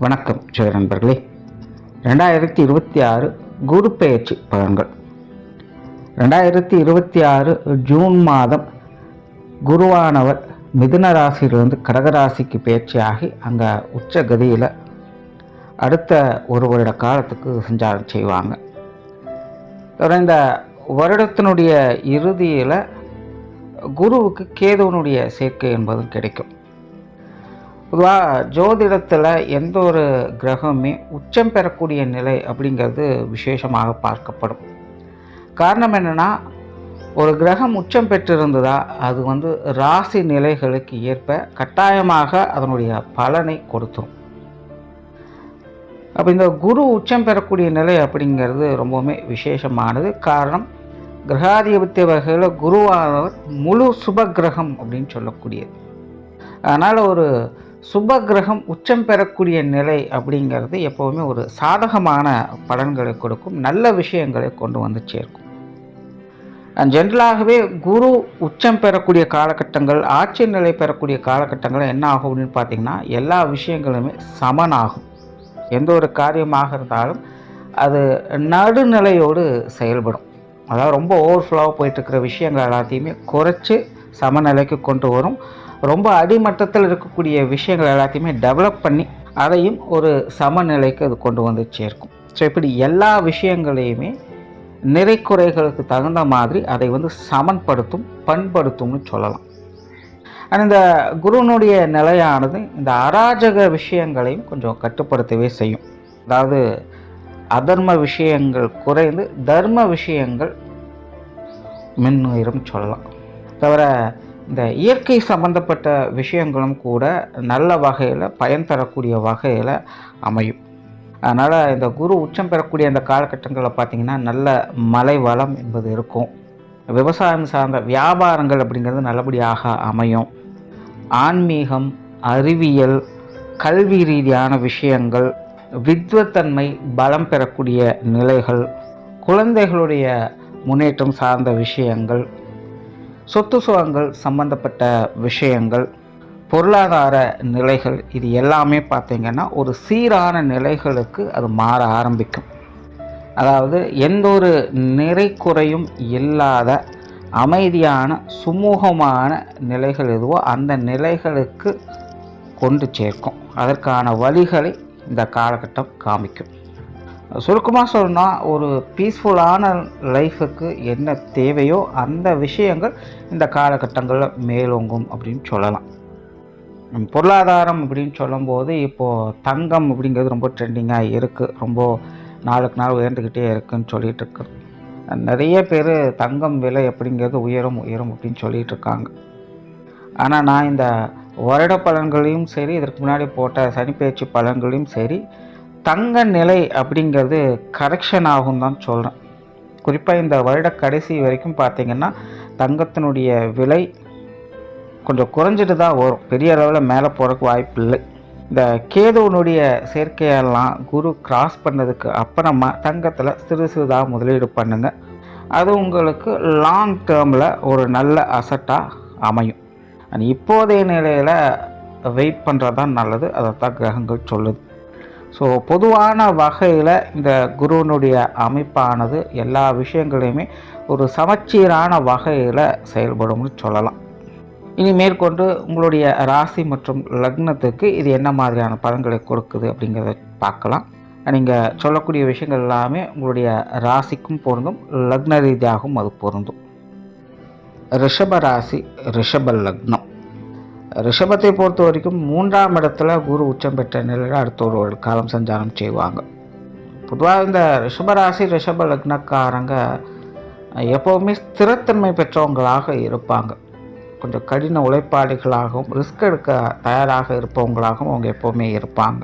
வணக்கம் ஜெய நண்பர்களே. 2026 குரு பெயர்ச்சி பலன்கள். 2026 ஜூன் மாதம் குருவானவர் மிதுன ராசியிலிருந்து கடகராசிக்கு பெயர்ச்சியாகி அங்கே உச்ச கதியில் அடுத்த ஒரு வருட காலத்துக்கு சஞ்சாரம் செய்வாங்க. இந்த வருடத்தினுடைய இறுதியில் குருவுக்கு கேதுவனுடைய சேர்க்கை என்பதும் கிடைக்கும். பொதுவாக ஜோதிடத்தில் எந்த ஒரு கிரகமே உச்சம் பெறக்கூடிய நிலை அப்படிங்கிறது விசேஷமாக பார்க்கப்படும். காரணம் என்னென்னா, ஒரு கிரகம் உச்சம் பெற்றிருந்ததா அது ராசி நிலைகளுக்கு ஏற்ப கட்டாயமாக அதனுடைய பலனை கொடுத்துரும். அப்போ இந்த குரு உச்சம் பெறக்கூடிய நிலை அப்படிங்கிறது ரொம்பவுமே விசேஷமானது. காரணம், கிரகாதிபத்திய வகையில் குருவானவர் முழு சுப கிரகம் அப்படின்னு சொல்லக்கூடியது. அதனால் ஒரு சுப கிரகம் உச்சம் பெறக்கூடிய நிலை அப்படிங்கிறது எப்போவுமே ஒரு சாதகமான பலன்களை கொடுக்கும், நல்ல விஷயங்களை கொண்டு வந்து சேர்க்கும். ஜென்ரலாகவே குரு உச்சம் பெறக்கூடிய காலகட்டங்கள், ஆட்சி நிலை பெறக்கூடிய காலகட்டங்கள் என்ன ஆகும் அப்படின்னு பார்த்திங்கன்னா, எல்லா விஷயங்களுமே சமனாகும். எந்த ஒரு காரியமாக இருந்தாலும் அது நடுநிலையோடு செயல்படும். அதாவது ரொம்ப ஓவர்ஃப்ளோவாக போயிட்டுருக்கிற விஷயங்கள் எல்லாத்தையுமே குறைச்சி சமநிலைக்கு கொண்டு வரும். ரொம்ப அடிமட்டத்தில் இருக்கக்கூடிய விஷயங்கள் எல்லாத்தையுமே டெவலப் பண்ணி அதையும் ஒரு சமநிலைக்கு அது கொண்டு வந்து சேர்க்கும். ஸோ இப்படி எல்லா விஷயங்களையுமே நிறை குறைகளுக்கு தகுந்த மாதிரி அதை சமன்படுத்தும், பண்படுத்தும்னு சொல்லலாம். ஆனால் இந்த குருனுடைய நிலையானது இந்த அராஜக விஷயங்களையும் கொஞ்சம் கட்டுப்படுத்தவே செய்யும். அதாவது அதர்ம விஷயங்கள் குறைந்து தர்ம விஷயங்கள் மின்னுயிரும் சொல்லலாம். தவிர இந்த இயற்கை சம்பந்தப்பட்ட விஷயங்களும் கூட நல்ல வகையில் பயன் தரக்கூடிய வகையில் அமையும். அதனால் இந்த குரு உச்சம் பெறக்கூடிய அந்த காலகட்டங்களில் பார்த்திங்கன்னா நல்ல மழை வளம் என்பது இருக்கும். விவசாயம் சார்ந்த வியாபாரங்கள் அப்படிங்கிறது நல்லபடியாக அமையும். ஆன்மீகம், அறிவியல், கல்வி ரீதியான விஷயங்கள், வித்வத்தன்மை பலம் பெறக்கூடிய நிலைகள், குழந்தைகளுடைய முன்னேற்றம் சார்ந்த விஷயங்கள், சொத்து சுகங்கள் சம்பந்தப்பட்ட விஷயங்கள், பொருளாதார நிலைகள், இது எல்லாமே பார்த்திங்கன்னா ஒரு சீரான நிலைகளுக்கு அது மாற ஆரம்பிக்கும். அதாவது எந்த ஒரு நிறை குறையும் இல்லாத அமைதியான சுமூகமான நிலைகள் எதுவோ அந்த நிலைகளுக்கு கொண்டு சேர்க்கும். அதற்கான வழிகளை இந்த காலகட்டம் காமிக்கும். சுருக்கமாக சொல்லணும்னா, ஒரு பீஸ்ஃபுல்லான லைஃபுக்கு என்ன தேவையோ அந்த விஷயங்கள் இந்த காலகட்டங்களில் மேலோங்கும் அப்படின்னு சொல்லலாம். பொருளாதாரம் அப்படின்னு சொல்லும்போது இப்போது தங்கம் அப்படிங்கிறது ரொம்ப ட்ரெண்டிங்காக இருக்குது. ரொம்ப நாளுக்கு நாள் உயர்ந்துக்கிட்டே இருக்குதுன்னு சொல்லிகிட்டு இருக்கு. நிறைய பேர் தங்கம் விலை அப்படிங்கிறது உயரும் உயரும் அப்படின்னு சொல்லிகிட்டு இருக்காங்க. ஆனால் நான் இந்த வருட பலன்களையும் சரி, இதற்கு முன்னாடி போட்ட சனிப்பெயர்ச்சி பலன்களையும் சரி, தங்க நிலை அப்படிங்கிறது கரெக்ஷன் ஆகும் தான் சொல்கிறேன். குறிப்பாக இந்த வருட கடைசி வரைக்கும் பார்த்திங்கன்னா தங்கத்தினுடைய விலை கொஞ்சம் குறைஞ்சிட்டு தான் வரும். பெரிய அளவில் மேலே போகிறதுக்கு வாய்ப்பு இல்லை. இந்த கேதுவனுடைய சேர்க்கையெல்லாம் குரு கிராஸ் பண்ணதுக்கு அப்புறமா தங்கத்தில் சிறு சிறிதாக முதலீடு பண்ணுங்கள். அது உங்களுக்கு லாங் டேர்மில் ஒரு நல்ல அசட்டாக அமையும். இப்போதைய நிலையில் வெயிட் பண்ணுறது தான் நல்லது. அதைத்தான் கிரகங்கள் சொல்லுது. ஸோ பொதுவான வகையில் இந்த குருவனுடைய அமைப்பானது எல்லா விஷயங்களையுமே ஒரு சமச்சீரான வகையில் செயல்படும்னு சொல்லலாம். இனி மேற்கொண்டு உங்களுடைய ராசி மற்றும் லக்னத்துக்கு இது என்ன மாதிரியான பலன்களை கொடுக்குது அப்படிங்கிறத பார்க்கலாம். நீங்கள் சொல்லக்கூடிய விஷயங்கள் எல்லாமே உங்களுடைய ராசிக்கும் பொருந்தும், லக்ன ரீதியாகவும் அது பொருந்தும். ரிஷப ராசி, ரிஷப லக்னம். ரிஷபத்தை பொறுத்த வரைக்கும் 3ஆம் இடத்துல குரு உச்சம் பெற்ற நிலையில் அடுத்த ஒரு காலம் சஞ்சாரம் செய்வாங்க. பொதுவாக இந்த ரிஷபராசி ரிஷப லக்னக்காரங்க எப்போவுமே ஸ்திரத்தன்மை பெற்றவங்களாக இருப்பாங்க. கொஞ்சம் கடின உழைப்பாளிகளாகவும் ரிஸ்க் எடுக்க தயாராக இருப்பவங்களாகவும் அவங்க எப்போவுமே இருப்பாங்க.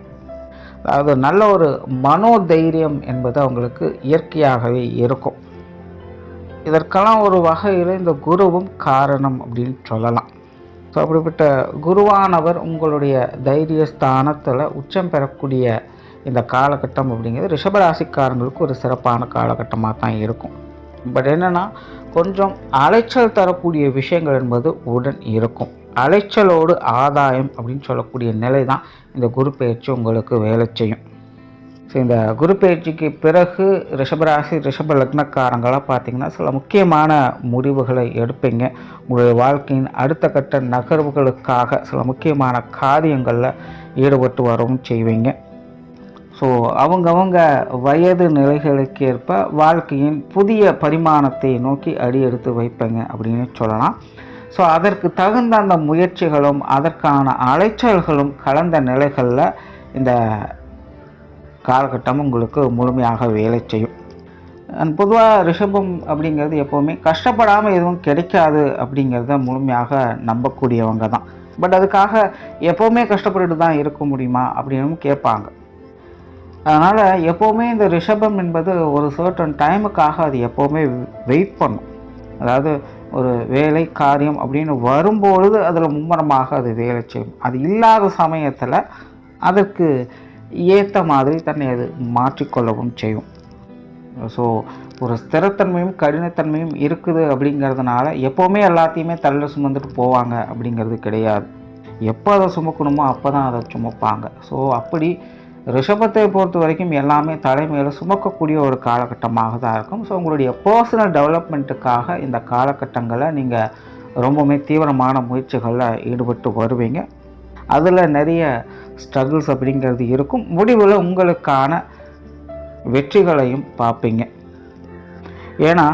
அதாவது நல்ல ஒரு மனோதைரியம் என்பது அவங்களுக்கு இயற்கையாகவே இருக்கும். இதற்கெல்லாம் ஒரு வகையில் இந்த குருவும் காரணம் அப்படின்னு சொல்லலாம். ஸோ அப்படிப்பட்ட குருவானவர் உங்களுடைய தைரியஸ்தானத்தில் உச்சம் பெறக்கூடிய இந்த காலகட்டம் அப்படிங்கிறது ரிஷபராசிக்காரங்களுக்கு ஒரு சிறப்பான காலகட்டமாக தான் இருக்கும். பட் என்னென்னா, கொஞ்சம் அலைச்சல் தரக்கூடிய விஷயங்கள் என்பது உடன் இருக்கும். அலைச்சலோடு ஆதாயம் அப்படின்னு சொல்லக்கூடிய நிலை தான் இந்த குரு பயிற்சி உங்களுக்கு வேலை செய்யும். ஸோ இந்த குரு பயிற்சிக்கு பிறகு ரிஷபராசி ரிஷப லக்னக்காரங்களாக பார்த்திங்கன்னா சில முக்கியமான முடிவுகளை எடுப்பீங்க. உங்களுடைய வாழ்க்கையின் அடுத்த கட்ட நகர்வுகளுக்காக சில முக்கியமான காரியங்களில் ஈடுபட்டு வரவும் செய்வீங்க. ஸோ அவங்கவங்க வயது நிலைகளுக்கு ஏற்ப வாழ்க்கையின் புதிய பரிமாணத்தை நோக்கி அடி எடுத்து வைப்பீங்க அப்படின்னு சொல்லலாம். ஸோ அதற்கு தகுந்த அந்த முயற்சிகளும் அதற்கான அலைச்சல்களும் கலந்த நிலைகளில் இந்த காலகட்டம் உங்களுக்கு முழுமையாக வேலை செய்யும். பொதுவாக ரிஷபம் அப்படிங்கிறது எப்போவுமே கஷ்டப்படாமல் எதுவும் கிடைக்காது அப்படிங்கிறத முழுமையாக நம்பக்கூடியவங்க தான். பட் அதுக்காக எப்போவுமே கஷ்டப்பட்டு தான் இருக்க முடியுமா அப்படின்னு கேட்பாங்க. அதனால் எப்போவுமே இந்த ரிஷபம் என்பது ஒரு சர்டன் டைமுக்காக அது எப்போவுமே வெயிட் பண்ணும். அதாவது ஒரு வேலை காரியம் அப்படின்னு வரும்பொழுது அதில் மும்முரமாக அது வேலை செய்யும். அது இல்லாத சமயத்தில் அதற்கு ஏற்ற மாதிரி தன்னை அது மாற்றிக்கொள்ளவும் செய்யும். ஸோ ஒரு ஸ்திரத்தன்மையும் கடினத்தன்மையும் இருக்குது அப்படிங்கிறதுனால எப்போவுமே எல்லாத்தையுமே தள்ள சுமந்துட்டு போவாங்க அப்படிங்கிறது கிடையாது. எப்போ அதை சுமக்கணுமோ அப்போ தான் அதை சுமப்பாங்க. ஸோ அப்படி ரிஷபத்தை பொறுத்த வரைக்கும் எல்லாமே தலைமையில் சுமக்கக்கூடிய ஒரு காலகட்டமாக தான் இருக்கும். ஸோ உங்களுடைய பர்சனல் டெவலப்மெண்ட்டுக்காக இந்த காலகட்டங்களை நீங்கள் ரொம்பவுமே தீவிரமான முயற்சிகளில் ஈடுபட்டு வருவீங்க. அதில் நிறைய ஸ்ட்ரகிள்ஸ் அப்படிங்கிறது இருக்கும். முடிவில் உங்களுக்கான வெற்றிகளையும் பார்ப்பீங்க. ஏன்னா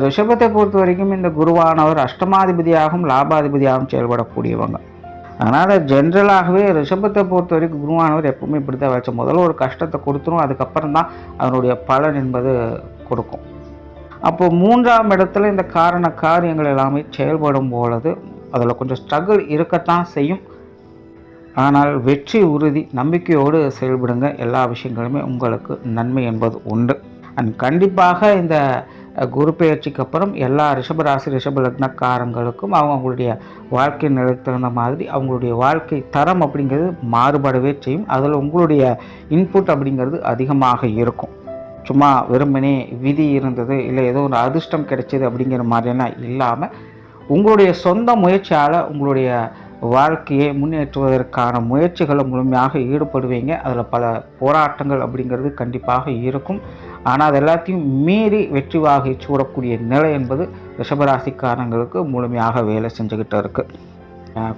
ரிஷபத்தை பொறுத்த வரைக்கும் இந்த குருவானவர் அஷ்டமாதிபதியாகவும் லாபாதிபதியாகவும் செயல்படக்கூடியவங்க. அதனால் ஜென்ரலாகவே ரிஷபத்தை பொறுத்த வரைக்கும் குருவானவர் எப்பவுமே இப்படி தான் வச்ச முதல்ல ஒரு கஷ்டத்தை கொடுத்துரும், அதுக்கப்புறம் தான் அதனுடைய பலன் என்பது கொடுக்கும். அப்போது 3ஆம் இடத்துல இந்த காரியங்கள் எல்லாமே செயல்படும் பொழுது அதில் கொஞ்சம் ஸ்ட்ரகிள் இருக்கத்தான் செய்யும். ஆனால் வெற்றி உறுதி, நம்பிக்கையோடு செயல்படுங்க. எல்லா விஷயங்களுமே உங்களுக்கு நன்மை என்பது உண்டு. அண்ட் கண்டிப்பாக இந்த குரு பெயர்ச்சிக்கு அப்புறம் எல்லா ரிஷபராசி ரிஷப லக்னக்காரங்களுக்கும் அவங்களுடைய வாழ்க்கை நிலைக்கு தகுந்த மாதிரி அவங்களுடைய வாழ்க்கை தரம் அப்படிங்கிறது மாறுபடவே செய்யும். அதில் உங்களுடைய இன்புட் அப்படிங்கிறது அதிகமாக இருக்கும். சும்மா வெறுமனே விதி இருந்தது இல்லை ஏதோ ஒரு அதிர்ஷ்டம் கிடைச்சது அப்படிங்கிற மாதிரியெல்லாம் இல்லாமல் உங்களுடைய சொந்த முயற்சியால் உங்களுடைய வாழ்க்கையை முன்னேற்றுவதற்கான முயற்சிகளை முழுமையாக ஈடுபடுவீங்க. அதில் பல போராட்டங்கள் அப்படிங்கிறது கண்டிப்பாக இருக்கும். ஆனால் அது எல்லாத்தையும் மீறி வெற்றி வாகை சூடக்கூடிய நிலை என்பது ரிஷபராசிக்காரங்களுக்கு முழுமையாக வேலை செஞ்சுக்கிட்டு இருக்குது.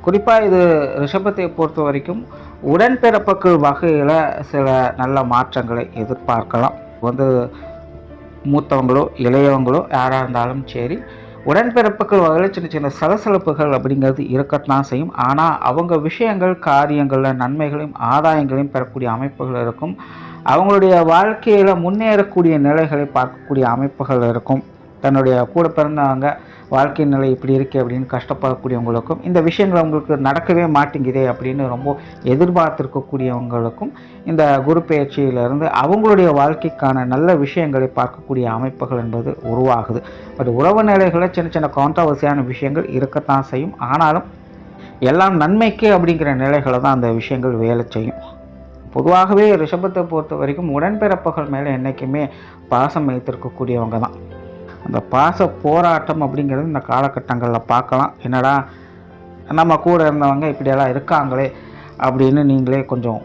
குறிப்பாக இது ரிஷபத்தை பொறுத்த வரைக்கும் உடன்பிறப்புகள் வகையில் சில நல்ல மாற்றங்களை எதிர்பார்க்கலாம். மூத்தவங்களோ இளையவங்களோ யாராக இருந்தாலும் சரி, உடன்பிறப்புகள் வகையில் சின்ன சின்ன சலசலப்புகள் அப்படிங்கிறது இருக்கத்தான் செய்யும். ஆனால் அவங்க விஷயங்கள் காரியங்களில் நன்மைகளையும் ஆதாயங்களையும் பெறக்கூடிய அமைப்புகள் இருக்கும். அவங்களுடைய வாழ்க்கையில் முன்னேறக்கூடிய நிலைகளை பார்க்கக்கூடிய அமைப்புகள் இருக்கும். தன்னுடைய கூட பிறந்தவங்க வாழ்க்கை நிலை இப்படி இருக்கு அப்படின்னு கஷ்டப்படக்கூடியவங்களுக்கும், இந்த விஷயங்கள் அவங்களுக்கு நடக்கவே மாட்டேங்குதே அப்படின்னு ரொம்ப எதிர்பார்த்திருக்கக்கூடியவங்களுக்கும் இந்த குரு பயிற்சியிலிருந்து அவங்களுடைய வாழ்க்கைக்கான நல்ல விஷயங்களை பார்க்கக்கூடிய அமைப்புகள் என்பது உருவாகுது. பட் உறவு நிலைகளில் சின்ன சின்ன கான்ட்ரவர்சியான விஷயங்கள் இருக்கத்தான் செய்யும். ஆனாலும் எல்லாம் நன்மைக்கு அப்படிங்கிற நிலைகளை தான் அந்த விஷயங்கள் வேலை செய்யும். பொதுவாகவே ரிஷபத்தை பொறுத்த வரைக்கும் உடன்பிறப்புகள் மேலே என்றைக்குமே பாசம் வைத்திருக்கக்கூடியவங்க தான். அந்த பாச போராட்டம் அப்படிங்கிறது இந்த காலகட்டங்களில் பார்க்கலாம். என்னடா நம்ம கூட இருந்தவங்க இப்படியெல்லாம் இருக்காங்களே அப்படின்னு நீங்களே கொஞ்சம்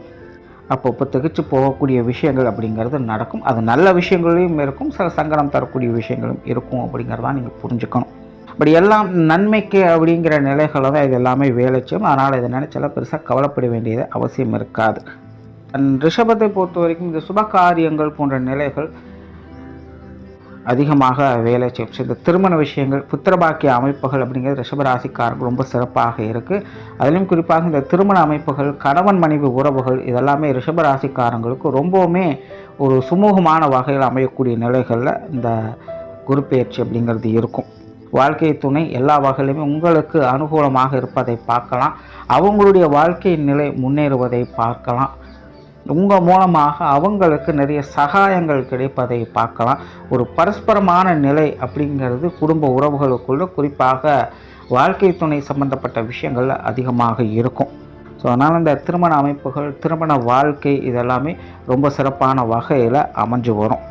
அப்பப்போ திகச்சு போகக்கூடிய விஷயங்கள் அப்படிங்கிறது நடக்கும். அது நல்ல விஷயங்களையும் இருக்கும், சில சங்கடம் தரக்கூடிய விஷயங்களும் இருக்கும் அப்படிங்கிறதான் நீங்கள் புரிஞ்சுக்கணும். அப்படி எல்லாம் நன்மைக்கு அப்படிங்கிற நிலைகளை தான் இது எல்லாமே வேலை செய்யும். அதனால் இதை நினச்செல்லாம் பெருசாக கவலைப்பட வேண்டியது அவசியம் இருக்காது. ரிஷபத்தை பொறுத்த வரைக்கும் இந்த சுப காரியங்கள் போன்ற நிலைகள் அதிகமாக வேலை செய்யும். இந்த திருமண விஷயங்கள் புத்திரபாக்கிய அமைப்புகள் அப்படிங்கிறது ரிஷபராசிக்காரர்கள் ரொம்ப சிறப்பாக இருக்குது. அதிலும் குறிப்பாக இந்த திருமண அமைப்புகள் கணவன் மனைவி உறவுகள் இதெல்லாமே ரிஷபராசிக்காரங்களுக்கு ரொம்பவுமே ஒரு சுமூகமான வகையில் அமையக்கூடிய நிலைகளில் இந்த குரு பெயர்ச்சி அப்படிங்கிறது இருக்கும். வாழ்க்கை துணை எல்லா வகையிலுமே உங்களுக்கு அனுகூலமாக இருப்பதை பார்க்கலாம். அவங்களுடைய வாழ்க்கை நிலை முன்னேறுவதை பார்க்கலாம். உங்கள் மூலமாக அவங்களுக்கு நிறைய சகாயங்கள் கிடைப்பதை பார்க்கலாம். ஒரு பரஸ்பரமான நிலை அப்படிங்கிறது குடும்ப உறவுகளுக்குள்ள குறிப்பாக வாழ்க்கை துணை சம்பந்தப்பட்ட விஷயங்கள் அதிகமாக இருக்கும். ஸோ அதனால் இந்த திருமண அமைப்புகள் திருமண வாழ்க்கை இதெல்லாமே ரொம்ப சிறப்பான வகையில் அமைஞ்சு வரும்.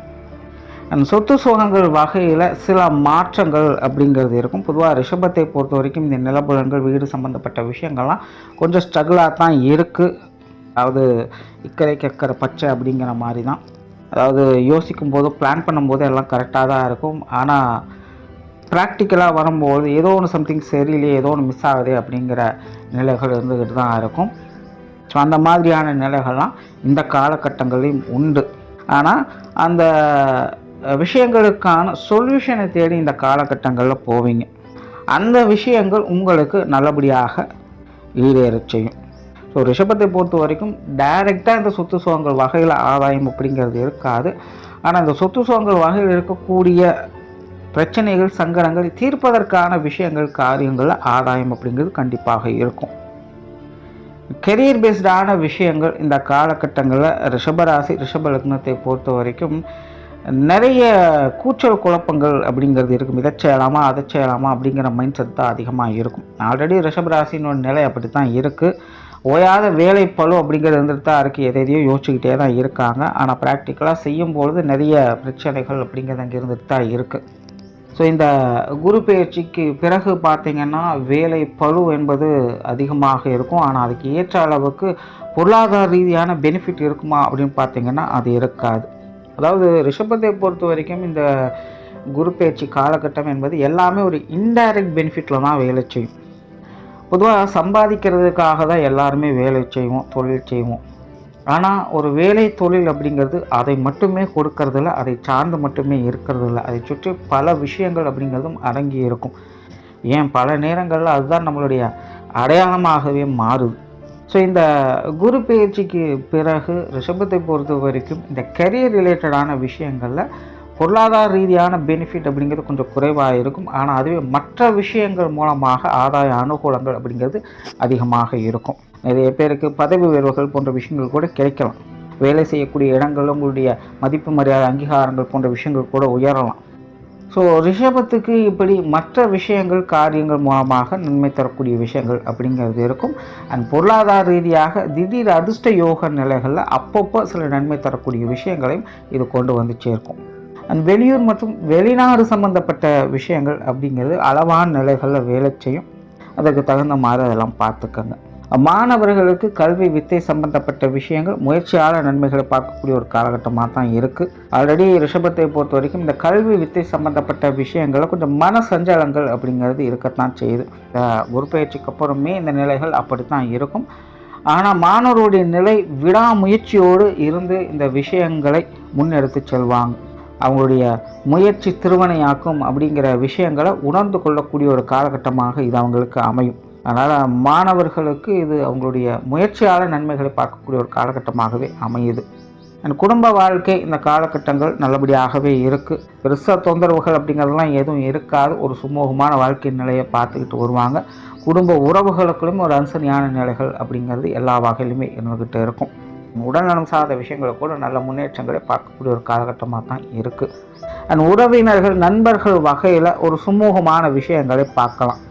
அந்த சொத்து சுகங்கள் வகையில் சில மாற்றங்கள் அப்படிங்கிறது இருக்கும். பொதுவாக ரிஷபத்தை பொறுத்த வரைக்கும் இந்த நிலபுலன்கள் வீடு சம்மந்தப்பட்ட விஷயங்கள்லாம் கொஞ்சம் ஸ்ட்ரகிளாக தான் இருக்குது. அதாவது இக்கரை கக்கரை பச்சை அப்படிங்கிற மாதிரி தான். அதாவது யோசிக்கும் போது பிளான் பண்ணும்போது எல்லாம் கரெக்டாக தான் இருக்கும். ஆனால் ப்ராக்டிக்கலாக வரும்போது ஏதோ ஒன்று சம்திங் சரியில்லையே, ஏதோ ஒன்று மிஸ் ஆகுது அப்படிங்கிற நிலைகள் இருந்துக்கிட்டு தான் இருக்கும். ஸோ அந்த மாதிரியான நிலைகள்லாம் இந்த காலகட்டங்களையும் உண்டு. ஆனால் அந்த விஷயங்களுக்கான சொல்யூஷனை தேடி இந்த காலகட்டங்களில் போவீங்க. அந்த விஷயங்கள் உங்களுக்கு நல்லபடியாக ஈடேற செய்யும். ஸோ ரிஷபத்தை பொறுத்த வரைக்கும் டைரெக்டாக இந்த சொத்து சுகங்கள் வகையில் ஆதாயம் அப்படிங்கிறது இருக்காது. ஆனால் இந்த சொத்து சுகங்கள் வகையில் இருக்கக்கூடிய பிரச்சனைகள், சங்கடங்கள் தீர்ப்பதற்கான விஷயங்கள், காரியங்களில் ஆதாயம் அப்படிங்கிறது கண்டிப்பாக இருக்கும். கெரியர் பேஸ்டான விஷயங்கள் இந்த காலகட்டங்களில் ரிஷபராசி ரிஷப லக்னத்தை பொறுத்த வரைக்கும் நிறைய கூச்சல் குழப்பங்கள் அப்படிங்கிறது இருக்கும். இதை செய்யலாமா அதை செய்யலாமா அப்படிங்கிற மைண்ட் செட் தான் அதிகமாக இருக்கும். ஆல்ரெடி ரிஷபராசினோட நிலை அப்படி தான் இருக்குது. ஓயாத வேலை பளு அப்படிங்கிறது இருந்துட்டு தான் இருக்குது. எதையோ யோசிச்சுக்கிட்டே தான் இருக்காங்க. ஆனால் ப்ராக்டிக்கலாக செய்யும்பொழுது நிறைய பிரச்சனைகள் அப்படிங்கிறது அங்கே இருந்துட்டு தான் இருக்குது. ஸோ இந்த குரு பயிற்சிக்கு பிறகு பார்த்திங்கன்னா வேலை பளு என்பது அதிகமாக இருக்கும். ஆனால் அதுக்கு ஏற்ற அளவுக்கு பொருளாதார ரீதியான பெனிஃபிட் இருக்குமா அப்படின்னு பார்த்திங்கன்னா அது இருக்காது. அதாவது ரிஷபத்தை பொறுத்த வரைக்கும் இந்த குரு பயிற்சி காலகட்டம் என்பது எல்லாமே ஒரு இன்டைரக்ட் பெனிஃபிட்டில் தான் வேலை செய்யும். பொதுவாக சம்பாதிக்கிறதுக்காக தான் எல்லாருமே வேலை செய்வோம், தொழில் செய்வோம். ஆனால் ஒரு வேலை தொழில் அப்படிங்கிறது அதை மட்டுமே கொடுக்கறதில்ல, அதை சார்ந்து மட்டுமே இருக்கிறதில்ல, அதை சுற்றி பல விஷயங்கள் அப்படிங்கிறதும் அடங்கி இருக்கும். ஏன் பல நேரங்களில் அதுதான் நம்மளுடைய அடையாளமாகவே மாறுது. ஸோ இந்த குரு பயிற்சிக்கு பிறகு ரிஷபத்தை பொறுத்த வரைக்கும் இந்த கெரியர் ரிலேட்டடான விஷயங்களில் பொருளாதார ரீதியான பெனிஃபிட் அப்படிங்கிறது கொஞ்சம் குறைவாக இருக்கும். ஆனால் அதுவே மற்ற விஷயங்கள் மூலமாக ஆதாய அனுகூலங்கள் அப்படிங்கிறது அதிகமாக இருக்கும். நிறைய பேருக்கு பதவி உயர்வுகள் போன்ற விஷயங்கள் கூட கிடைக்கலாம். வேலை செய்யக்கூடிய இடங்களில் உங்களுடைய மதிப்பு மரியாதை அங்கீகாரங்கள் போன்ற விஷயங்கள் கூட உயரலாம். ஸோ ரிஷபத்துக்கு இப்படி மற்ற விஷயங்கள் காரியங்கள் மூலமாக நன்மை தரக்கூடிய விஷயங்கள் அப்படிங்கிறது இருக்கும். அண்ட் பொருளாதார ரீதியாக திடீர் அதிர்ஷ்ட யோக நிலைகளில் அப்பப்போ சில நன்மை தரக்கூடிய விஷயங்களையும் இது கொண்டு வந்து சேர்க்கும். அண்ட் வெளியூர் மற்றும் வெளிநாடு சம்பந்தப்பட்ட விஷயங்கள் அப்படிங்கிறது அளவான நிலைகளில் வேலை செய்யும். அதற்கு தகுந்த மாதிரி அதெல்லாம் பார்த்துக்கங்க. மாணவர்களுக்கு கல்வி வித்தை சம்பந்தப்பட்ட விஷயங்கள் முயற்சியாளர் நன்மைகளை பார்க்கக்கூடிய ஒரு காலகட்டமாக தான் இருக்குது. ஆல்ரெடி ரிஷபத்தை பொறுத்த வரைக்கும் இந்த கல்வி வித்தை சம்பந்தப்பட்ட விஷயங்களில் கொஞ்சம் மன சஞ்சலங்கள் அப்படிங்கிறது இருக்கத்தான் செய்யுது. ஒரு பயிற்சிக்கு அப்புறமே இந்த நிலைகள் அப்படித்தான் இருக்கும். ஆனால் மாணவருடைய நிலை விடாமுயற்சியோடு இருந்து இந்த விஷயங்களை முன்னெடுத்து செல்வாங்க. அவங்களுடைய முயற்சி திருவனையாக்கும் அப்படிங்கிற விஷயங்களை உணர்ந்து கொள்ளக்கூடிய ஒரு காலகட்டமாக இது அவங்களுக்கு அமையும். அதனால் மாணவர்களுக்கு இது அவங்களுடைய முயற்சியால் நன்மைகளை பார்க்கக்கூடிய ஒரு காலகட்டமாகவே அமையுது. குடும்ப வாழ்க்கை இந்த காலகட்டங்கள் நல்லபடியாகவே இருக்குது. பெருசாக தொந்தரவுகள் அப்படிங்கிறதெல்லாம் எதுவும் இருக்காது. ஒரு சுமூகமான வாழ்க்கை நிலையை பார்த்துக்கிட்டு வருவாங்க. குடும்ப உறவுகளுக்குள்ளும் ஒரு அனுசரியான நிலைகள் அப்படிங்கிறது எல்லா வகையிலுமே இருந்துக்கிட்டு இருக்கும். உடல்நலம் சார்ந்த விஷயங்களை கூட நல்ல முன்னேற்றங்களை பார்க்கக்கூடிய ஒரு காலகட்டமாக தான் இருக்குது. அண்ட் உறவினர்கள் நண்பர்கள் வகையில் ஒரு சுமூகமான விஷயங்களை பார்க்கலாம்.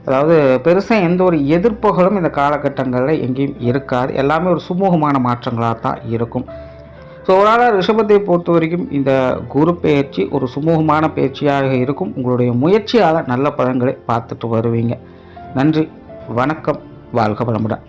அதாவது பெருசாக எந்த ஒரு எதிர்ப்புகளும் இந்த காலகட்டங்களில் எங்கேயும் இருக்காது. எல்லாமே ஒரு சுமூகமான மாற்றங்களாக தான் இருக்கும். ஸோ ஓவராலாக ரிஷபத்தை பொறுத்த வரைக்கும் இந்த குரு பயிற்சி ஒரு சுமூகமான பயிற்சியாக இருக்கும். உங்களுடைய முயற்சியால் நல்ல பலன்களை பார்த்துட்டு வருவீங்க. நன்றி, வணக்கம், வாழ்க வளமுடன்.